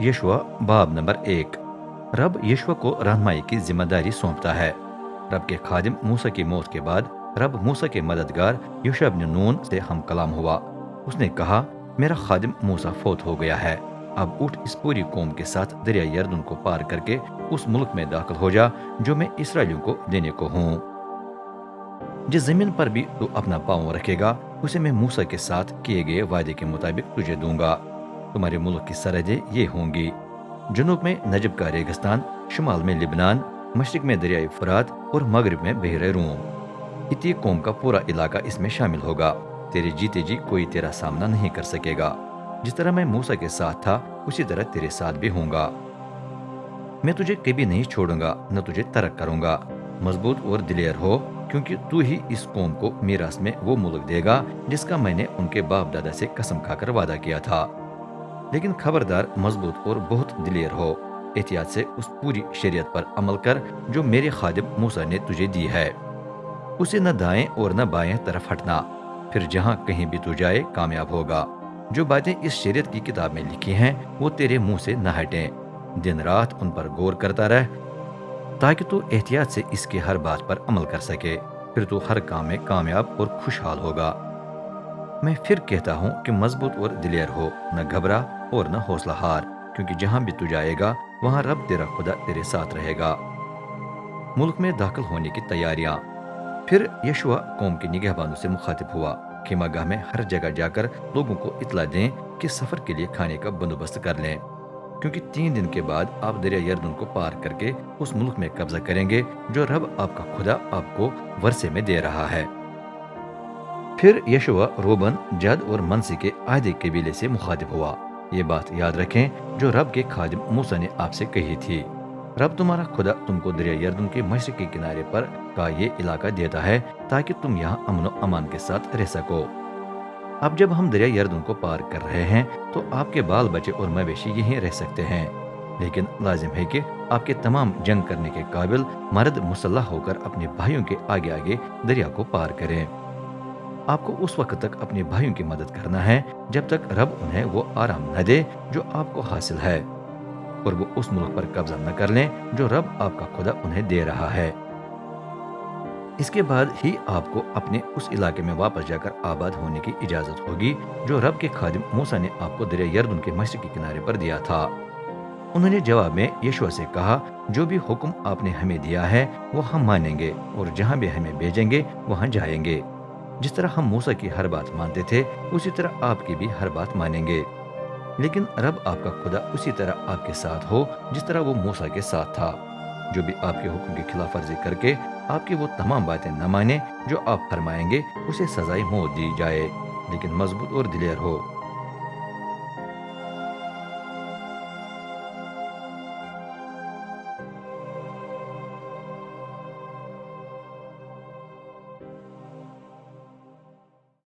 यशुआ बाब नंबर 1। रब यशुआ को रहनुमाई की जिम्मेदारी सौंपता है। रब के खादिम मूसा की मौत के बाद रब मूसा के मददगार यशुआ इब्न नून से हम कलाम हुआ। उसने कहा, मेरा खादिम मूसा फौत हो गया है। अब उठ इस पूरी कौम के साथ दरिया यरदन को पार करके उस मुल्क में दाखिल हो जा जो मैं इसराइलियों को देने को हूँ। जिस जमीन पर भी तू अपना पाँव रखेगा उसे मैं मूसा के साथ किए गए वादे के मुताबिक तुझे दूंगा। तुम्हारे मुल्क की सरहदें ये होंगी: जनूब में नजब का रेगिस्तान, शुमाल में लिबनान, मशरिक में दरियाई फुरात और मगरिब में बहरे रूम। इतनी कौम का पूरा इलाका इसमें शामिल होगा। तेरे जीते जी कोई तेरा सामना नहीं कर सकेगा। जिस तरह मैं मूसा के साथ था उसी तरह तेरे साथ भी होऊंगा। मैं तुझे कभी नहीं छोड़ूंगा न तुझे तर्क करूंगा। मजबूत और दिलेर हो, क्योंकि तू ही इस कौम को मीरास में वो मुल्क देगा जिसका मैंने उनके बाप दादा से कसम खाकर वादा किया था। लेकिन खबरदार, मजबूत और बहुत दिलेर हो। एहतियात से उस पूरी शरीयत पर अमल कर जो मेरे खादिम मूसा ने तुझे दी है। उसे न दाएं और न बाएं तरफ हटना, फिर जहां कहीं भी तू जाए कामयाब होगा। जो बातें इस शरीयत की किताब में लिखी हैं वो तेरे मुंह से न हटें। दिन रात उन पर गौर करता रह, ताकि तू एहतियात से इसके हर बात पर अमल कर सके। फिर तू हर काम में कामयाब और खुशहाल होगा। मैं फिर कहता हूँ कि मजबूत और दिलेर हो, न घबरा और न हौसला हार, क्योंकि जहां भी तू जाएगा वहां रब तेरा खुदा तेरे साथ रहेगा। मुल्क में दाखिल होने की तैयारियां। फिर यशुआ कौम के निगहबानों से मुखातिब हुआ। खीमागाह में हर जगह जाकर लोगों को इतला दें कि सफर के लिए खाने का बंदोबस्त कर लें, क्योंकि 3 दिन के बाद आप दरिया यरदन को पार करके उस मुल्क में कब्जा करेंगे जो रब आपका खुदा आपको वर्षे में दे रहा है। फिर यशुआ रोबन, जद और मनसी के आधे कबीले से मुखातिब हुआ। ये बात याद रखें जो रब के खादिम मूसा ने आपसे कही थी। रब तुम्हारा खुदा तुमको दरिया यरदन के मशरकी किनारे पर का ये इलाका देता है ताकि तुम यहाँ अमन व अमान के साथ रह सको। अब जब हम दरिया यरदन को पार कर रहे हैं तो आपके बाल बच्चे और मवेशी यहीं रह सकते हैं, लेकिन लाजिम है कि आपके तमाम जंग करने के काबिल मर्द मुसल्लह होकर अपने भाइयों के आगे आगे दरिया को पार करें। आपको उस वक्त तक अपने भाइयों की मदद करना है जब तक रब उन्हें वो आराम न दे जो आपको हासिल है, और वो उस मुल्क पर कब्जा न कर लें जो रब आपका खुदा उन्हें दे रहा है। इसके बाद ही आपको अपने उस इलाके में वापस जाकर आबाद होने की इजाजत होगी जो रब के खादिम मूसा ने आपको दरिया यरदन के मशरिकी किनारे पर दिया था। उन्होंने जवाब में यशुआ से कहा, जो भी हुक्म आपने हमें दिया है वो हम मानेंगे और जहाँ भी हमें भेजेंगे वहाँ जाएंगे। जिस तरह हम मूसा की हर बात मानते थे उसी तरह आपकी भी हर बात मानेंगे। लेकिन रब आपका खुदा उसी तरह आपके साथ हो जिस तरह वो मूसा के साथ था। जो भी आपके हुक्म की खिलाफ वर्जी करके आपकी वो तमाम बातें न माने जो आप फरमाएंगे उसे सजाई मौत दी जाए। लेकिन मजबूत और दिलेर हो,